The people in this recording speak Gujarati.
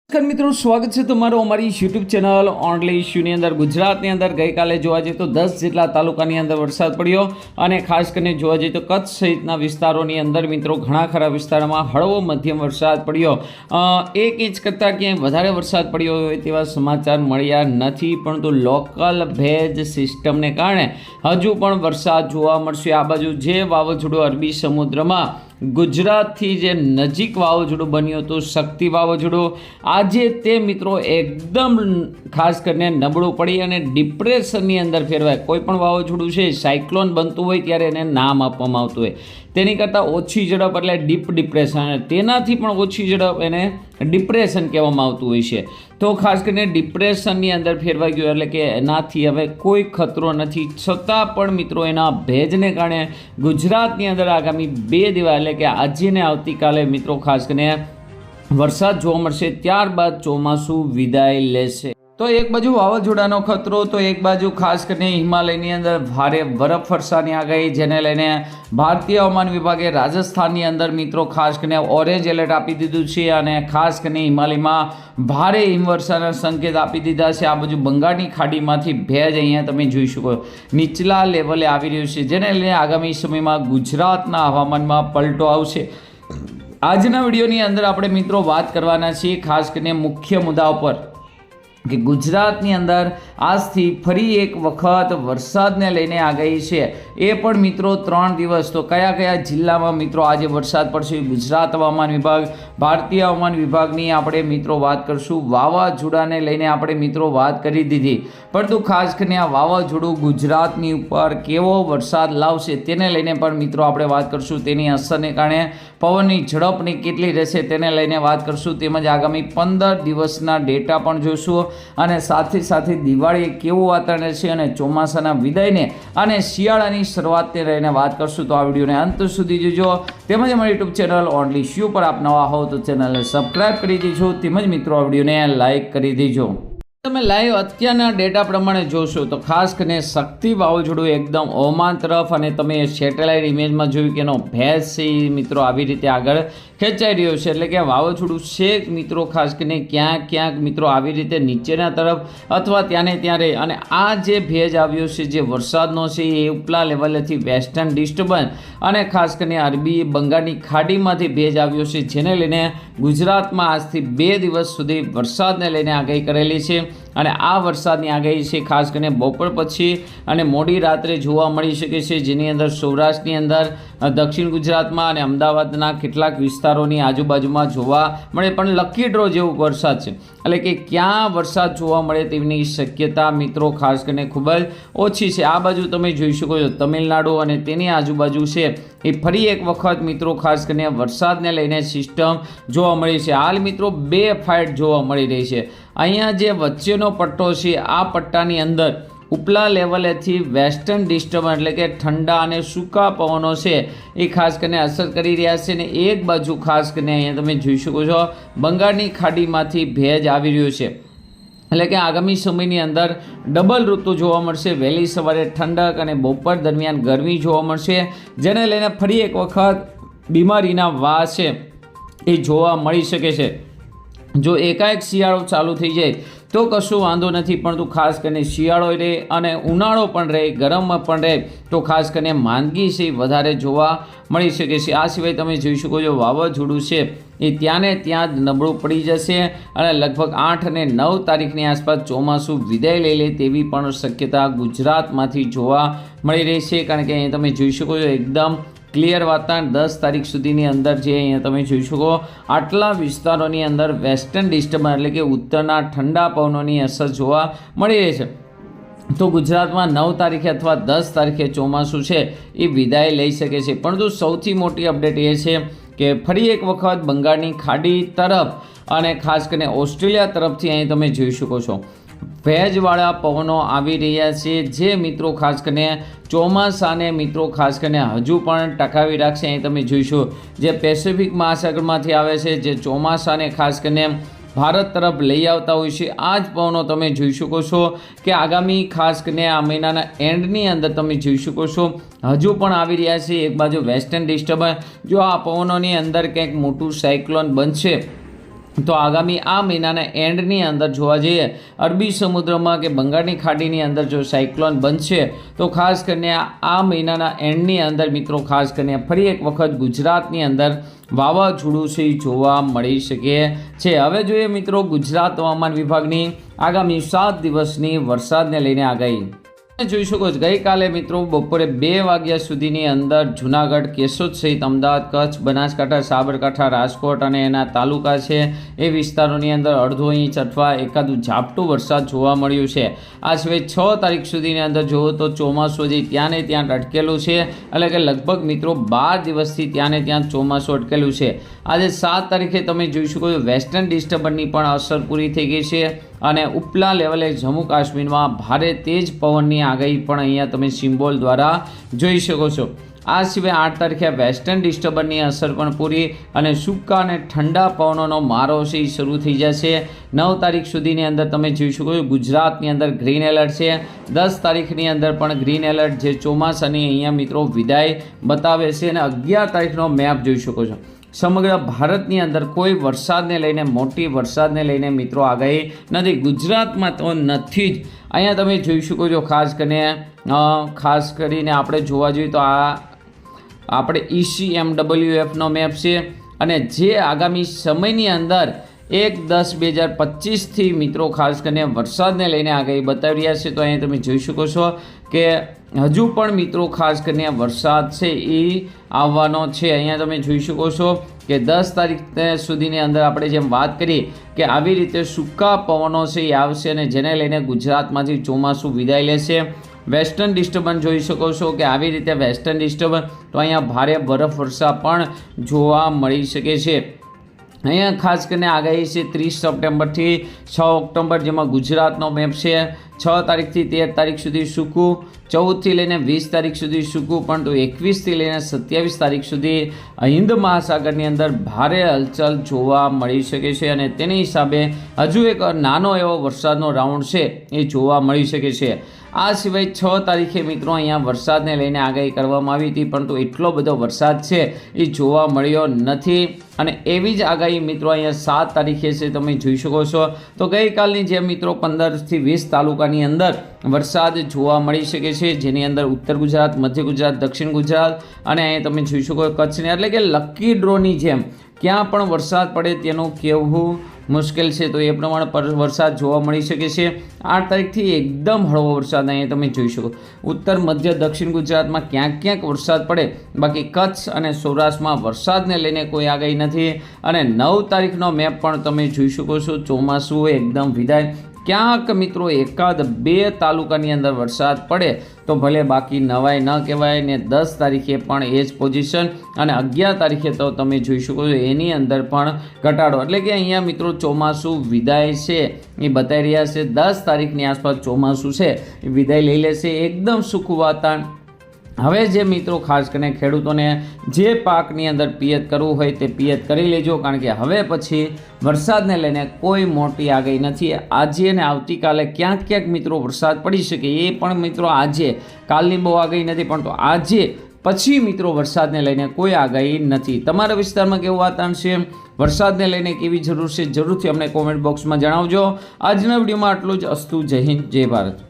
નમસ્કાર મિત્રો, સ્વાગત છે તમારું અમારી યુટ્યુબ ચેનલ ઓનલી ઇશ્યુની અંદર। ગુજરાતની અંદર ગઈકાલે જોવા જઈએ તો 10 જેટલા તાલુકાની અંદર વરસાદ પડ્યો અને ખાસ કરીને જોવા જઈએ તો કચ્છ સહિતના વિસ્તારોની અંદર મિત્રો ઘણા ખરા વિસ્તારોમાં હળવો મધ્યમ વરસાદ પડ્યો। 1 ઇંચ કરતાં ક્યાંય વધારે વરસાદ પડ્યો હોય તેવા સમાચાર મળ્યા નથી, પરંતુ લોકલ ભેજ સિસ્ટમને કારણે હજુ પણ વરસાદ જોવા મળશે। આ બાજુ જે વાવાઝોડું અરબી સમુદ્રમાં ગુજરાતથી જે નજીક વાવાઝોડું બન્યું હતું શક્તિ વાવાઝોડું, આજે તે મિત્રો એકદમ ખાસ કરીને નબળું પડી અને ડિપ્રેશનની અંદર ફેરવાય। કોઈ પણ વાવાઝોડું છે સાયક્લોન બનતું હોય ત્યારે એને નામ આપવામાં આવતું હોય, તેની કરતાં ઓછી ઝડપ એટલે ડીપ ડિપ્રેશન, તેનાથી પણ ઓછી ઝડપ એને ડિપ્રેશન કહેવામાં આવતું હોય છે। તો ખાસ કરીને ડિપ્રેશનની અંદર ફેરવાઈ ગયું એટલે કે એનાથી હવે કોઈ ખતરો નથી, છતાં પણ મિત્રો એના ભેજને કારણે ગુજરાતની અંદર આગામી 2 દિવસ એટલે કે આજે ને આવતીકાલે મિત્રો ખાસ કરીને વરસાદ જોવા મળશે, ત્યારબાદ ચોમાસું વિદાય લેશે। તો એક બાજુ વાવાઝોડાનો ખતરો, તો એક બાજુ ખાસ કરીને હિમાલયની અંદર ભારે બરફવર્ષાની આગાહી, જેને લઈને ભારતીય હવામાન વિભાગે રાજસ્થાનની અંદર મિત્રો ખાસ કરીને ઓરેન્જ એલર્ટ આપી દીધું છે અને ખાસ કરીને હિમાલયમાં ભારે હિમવર્ષાના સંકેત આપી દીધા છે। આ બાજુ બંગાળની ખાડીમાંથી ભેજ અહીંયા તમે જોઈ શકો નીચલા લેવલે આવી રહ્યું છે, જેને લઈને આગામી સમયમાં ગુજરાતના હવામાનમાં પલટો આવશે। આજના વિડીયોની અંદર આપણે મિત્રો વાત કરવાના છીએ ખાસ કરીને મુખ્ય મુદ્દા ઉપર કે ગુજરાતની અંદર આજથી ફરી એક વખત વરસાદને લઈને આગાહી છે, એ પણ મિત્રો 3 દિવસ। તો કયા કયા જિલ્લામાં મિત્રો આજે વરસાદ પડશે, ગુજરાત હવામાન વિભાગ, ભારતીય હવામાન વિભાગની આપણે મિત્રો વાત કરશું। વાવાઝોડાને લઈને આપણે મિત્રો વાત કરી દીધી, પરંતુ ખાસ કરીને આ વાવાઝોડું ગુજરાતની ઉપર કેવો વરસાદ લાવશે તેને લઈને પણ મિત્રો આપણે વાત કરશું। તેની અસરને કારણે પવનની ઝડપની કેટલી રહેશે તેને લઈને વાત કરશું, તેમજ આગામી 15 દિવસના ડેટા પણ જોઈશું અને સાથે સાથે દિવાળી કેવું વાતાવરણ રહેશે અને ચોમાસાના વિદાયને અને શિયાળાની શરૂઆતને લઈને વાત કરશું। તો આ વિડીયોને અંત સુધી જોજો, તેમજ અમારી યુટ્યુબ ચેનલ ઓનલી ઇશ્યુ પર આપ નવા હો તો ચેનલને સબસ્ક્રાઈબ કરી દેજો, તેમજ મિત્રો આ વિડીયોને લાઇક કરી દેજો। તમે લાઈવ અત્યારના ડેટા પ્રમાણે જોશો તો ખાસ કરીને શક્તિ વાવાઝોડું એકદમ ઓમાન તરફ, અને તમે સેટેલાઇટ ઇમેજમાં જોયું કે એનો ભેજ છે મિત્રો આવી રીતે આગળ ખેંચાઈ રહ્યો છે, એટલે કે વાવાઝોડું છે મિત્રો ખાસ કરીને ક્યાંક મિત્રો આવી રીતે નીચેના તરફ અથવા ત્યાંને ત્યાં રહે, અને આ જે ભેજ આવ્યો છે જે વરસાદનો છે એ ઉપલા લેવલેથી વેસ્ટર્ન ડિસ્ટર્બન્સ અને ખાસ કરીને અરબી બંગાળની ખાડીમાંથી ભેજ આવ્યો છે, જેને લઈને ગુજરાતમાં આજથી 2 દિવસ સુધી વરસાદને લઈને આગાહી કરેલી છે। અને આ વરસાદની આગાહી છે ખાસ કરીને બપોર પછી અને મોડી રાત્રે જોવા મળી શકે છે, જેની અંદર સૌરાષ્ટ્રની અંદર, દક્ષિણ ગુજરાતમાં અને અમદાવાદના કેટલાક વિસ્તારોની આજુબાજુમાં જોવા મળે, પણ લકી ડ્રો જેવો વરસાદ છે, એટલે કે ક્યાં વરસાદ જોવા મળે તેની શક્યતા મિત્રો ખાસ કરીને ખૂબ જ ઓછી છે। આ બાજુ તમે જોઈ શકો છો તમિલનાડુ અને તેની આજુબાજુ છે એ ફરી એક વખત મિત્રો ખાસ કરીને વરસાદને લઈને સિસ્ટમ જોવા મળી છે। હાલ મિત્રો 2 ફાઇટ જોવા મળી રહી છે। અહીંયા જે વચ્ચેનો પટ્ટો છે આ પટ્ટાની અંદર ઉપલા લેવલેથી વેસ્ટર્ન ડિસ્ટર્બન્સ એટલે કે ઠંડા અને સૂકા પવનો છે એ ખાસ કરીને અસર કરી રહ્યા છે, અને એક બાજુ ખાસ કરીને અહીંયા તમે જોઈ શકો છો બંગાળની ખાડીમાંથી ભેજ આવી રહ્યો છે, એટલે કે આગામી સમયની અંદર ડબલ ઋતુ જોવા મળશે। વહેલી સવારે ઠંડક અને બપોર દરમિયાન ગરમી જોવા મળશે, જેને લઈને ફરી એક વખત બીમારીના વાસ છે એ જોવા મળી શકે છે। જો એકાએક શિયાળો ચાલુ થઈ જાય તો કશું વાંધો નથી, પરંતુ ખાસ કરીને શિયાળો રહે અને ઉનાળો પણ રહે, ગરમ પણ રહે તો ખાસ કરીને માંદગી છે વધારે જોવા મળી શકે છે। આ સિવાય તમે જોઈ શકો છો વાવાઝોડું છે એ ત્યાંને ત્યાં જ નબળું પડી જશે અને લગભગ 8 અને 9 તારીખની આસપાસ ચોમાસું વિદાય લઈ લે તેવી પણ શક્યતા ગુજરાતમાંથી જોવા મળી રહી છે, કારણ કે અહીંયા તમે જોઈ શકો છો એકદમ ક્લિયર વાતાવરણ 10 તારીખ સુધીની અંદર જે અહીંયા તમે જોઈ શકો આટલા વિસ્તારોની અંદર વેસ્ટર્ન ડિસ્ટર્બન્સ એટલે કે ઉત્તરના ઠંડા પવનોની અસર જોવા મળી રહી છે। તો ગુજરાતમાં 9 તારીખે અથવા 10 તારીખે ચોમાસું છે એ વિદાય લઈ શકે છે, પરંતુ સૌથી મોટી અપડેટ એ છે કે ફરી એક વખત બંગાળની ખાડી તરફ અને ખાસ કરીને ઓસ્ટ્રેલિયા તરફથી અહીં તમે જોઈ શકો છો ભેજવાળા પવનો આવી રહ્યા છે, જે મિત્રો ખાસ કરીને ચોમાસાને મિત્રો ખાસ કરીને હજુ પણ ટકાવી રાખશે। અહીં તમે જોઈશું જે પેસિફિક મહાસાગરમાંથી આવે છે, જે ચોમાસાને ખાસ કરીને ભારત તરફ લઈ આવતા હોય છે। આ જ પવનો તમે જોઈ શકો છો કે આગામી ખાસ કરીને આ મહિનાના એન્ડની અંદર તમે જોઈ શકો છો હજુ પણ આવી રહ્યા છે। એક બાજુ વેસ્ટર્ન ડિસ્ટર્બન્સ, જો આ પવનોની અંદર કંઈક મોટું સાયક્લોન બનશે તો આગામી આ મહિનાના એન્ડની અંદર જોવા જઈએ અરબી સમુદ્રમાં કે બંગાળની ખાડીની અંદર જો સાયક્લોન બનશે તો ખાસ કરીને આ મહિનાના એન્ડની અંદર મિત્રો ખાસ કરીને ફરી એક વખત ગુજરાતની અંદર વાવાઝોડું છે એ જોવા મળી શકે છે. હવે જોઈએ મિત્રો ગુજરાત હવામાન વિભાગની આગામી 7 દિવસની વરસાદને લઈને આગાહી. જોઈ શકો છો ગઈકાલે મિત્રો બપોરે 2 વાગ્યા સુધીની અંદર જૂનાગઢ, કેશોદ સહિત અમદાવાદ, કચ્છ, બનાસકાંઠા, સાબરકાંઠા, રાજકોટ અને એના તાલુકા છે એ વિસ્તારોની અંદર અડધો ઇંચ અથવા એકાદું ઝાપટું વરસાદ જોવા મળ્યું છે. આ સિવાય 6 તારીખ સુધીની અંદર જુઓ તો ચોમાસું હજી ત્યાં ને ત્યાં અટકેલું છે, એટલે કે લગભગ મિત્રો 12 દિવસથી ત્યાં ને ત્યાં ચોમાસું અટકેલું છે. આજે 7 તારીખે તમે જોઈ શકો છો વેસ્ટર્ન ડિસ્ટર્બન્સની પણ અસર પૂરી થઈ ગઈ છે અને ઉપલા લેવલે જમ્મુ કાશ્મીરમાં ભારે તેજ પવનની આગાહી પણ અહીંયા તમે સિમ્બોલ દ્વારા જોઈ શકો છો. આ સિવાય 8 તારીખે વેસ્ટર્ન ડિસ્ટર્બન્સની અસર પણ પૂરી અને સૂકા અને ઠંડા પવનોનો મારો છે એ શરૂ થઈ જશે. 9 તારીખ સુધીની અંદર તમે જોઈ શકો છો ગુજરાતની અંદર ગ્રીન એલર્ટ છે. 10 તારીખની અંદર પણ ગ્રીન એલર્ટ જે ચોમાસાની અહીંયા મિત્રો વિદાય બતાવે છે અને 11 તારીખનો મેપ જોઈ શકો છો. સમગ્ર ભારતની અંદર કોઈ વરસાદને લઈને મોટી વરસાદને લઈને મિત્રો આગાહી નથી. ગુજરાતમાં તો નથી જ. અહીંયા તમે જોઈ શકો છો ખાસ કરીને આપણે જોવા જોઈએ તો આ આપણે ECMWFનો મેપ છે અને જે આગામી સમયની અંદર 1/10/2025થી મિત્રો ખાસ કરીને વરસાદને લઈને આગાહી બતાવી રહ્યા છે. તો અહીંયા તમે જોઈ શકો છો કે હજુ પણ મિત્રો ખાસ કરીને વરસાદ છે એ આવવાનો છે. અહીંયા તમે જોઈ શકો છો કે 10 તારીખ સુધીની અંદર આપણે જેમ વાત કરી કે આવી રીતે સૂકા પવનો છે એ આવશે અને જેને લઈને ગુજરાતમાંથી ચોમાસું વિદાય લેશે. વેસ્ટર્ન ડિસ્ટર્બન્સ જોઈ શકો છો કે આવી રીતે વેસ્ટર્ન ડિસ્ટર્બન્સ તો અહીંયા ભારે બરફવર્ષા પણ જોવા મળી શકે છે. અહીંયા ખાસ કરીને આગાહી છે 30 સપ્ટેમ્બરથી 6 ઓક્ટોબર, જેમાં ગુજરાતનો મેપ છે. 6 તારીખથી 13 તારીખ સુધી સૂકું, 14થી લઈને 20 તારીખ સુધી સૂકું, પરંતુ 21થી લઈને 27 તારીખ સુધી હિન્દ મહાસાગરની અંદર ભારે હલચલ જોવા મળી શકે છે અને તેની હિસાબે હજુ એક નાનો એવો વરસાદનો રાઉન્ડ છે એ જોવા મળી શકે છે. આ સિવાય 6 તારીખે મિત્રો અહીંયા વરસાદને લઈને આગાહી કરવામાં આવી હતી, પરંતુ એટલો બધો વરસાદ છે એ જોવા મળ્યો નથી અને એવી જ આગાહી મિત્રો અહીંયા 7 તારીખે છે તમે જોઈ શકો છો. તો ગઈકાલની જેમ મિત્રો 15થી 20 તાલુકાની અંદર વરસાદ જોવા મળી શકે છે, જેની અંદર ઉત્તર ગુજરાત, મધ્ય ગુજરાત, દક્ષિણ ગુજરાત અને અહીંયા તમે જોઈ શકો કચ્છને, એટલે કે લકી ડ્રોની જેમ ક્યાં પણ વરસાદ પડે તેનું કહેવું મુશ્કેલ છે. તો એ પ્રમાણે વરસાદ જોવા મળી શકે છે. 8 તારીખથી એકદમ હળવો વરસાદ અહીંયા તમે જોઈ શકો. ઉત્તર, મધ્ય, દક્ષિણ ગુજરાતમાં ક્યાંક ક્યાંક વરસાદ પડે, બાકી કચ્છ અને સૌરાષ્ટ્રમાં વરસાદને લઈને કોઈ આગાહી નથી. અને 9 તારીખનો મેપ પણ તમે જોઈ શકો છો. ચોમાસું એકદમ વિદાય. ક્યાંક મિત્રો 1-2 તાલુકાની અંદર વરસાદ પડે તો ભલે, બાકી નવાઈ ન કહેવાય. ને 10 તારીખે પણ એ જ પોઝિશન અને 11 તારીખે તો તમે જોઈ શકો છો એની અંદર પણ ઘટાડો. એટલે કે અહીંયા મિત્રો ચોમાસું વિદાય છે એ બતાવી રહ્યા છે. 10 તારીખની આસપાસ ચોમાસું છે એ વિદાય લઈ લેશે. એકદમ સૂકું વાતાવરણ. હવે જે મિત્રો ખાસ કરીને ખેડૂતોને જે પાકની અંદર પિયત કરવું હોય તે પિયત કરી લેજો, કારણ કે હવે પછી વરસાદને લઈને કોઈ મોટી આગાહી નથી. આજે અને આવતીકાલે ક્યાંક ક્યાંક મિત્રો વરસાદ પડી શકે, એ પણ મિત્રો આજે, કાલની બહુ આગાહી નથી, પણ તો આજે પછી મિત્રો વરસાદને લઈને કોઈ આગાહી નથી. તમારા વિસ્તારમાં કેવું વાતાવરણ છે, વરસાદને લઈને કેવી જરૂર છે, જરૂરથી અમને કોમેન્ટ બોક્સમાં જણાવજો. આજના વિડીયોમાં આટલું જ. અસ્તુ. જય હિન્દ, જય ભારત.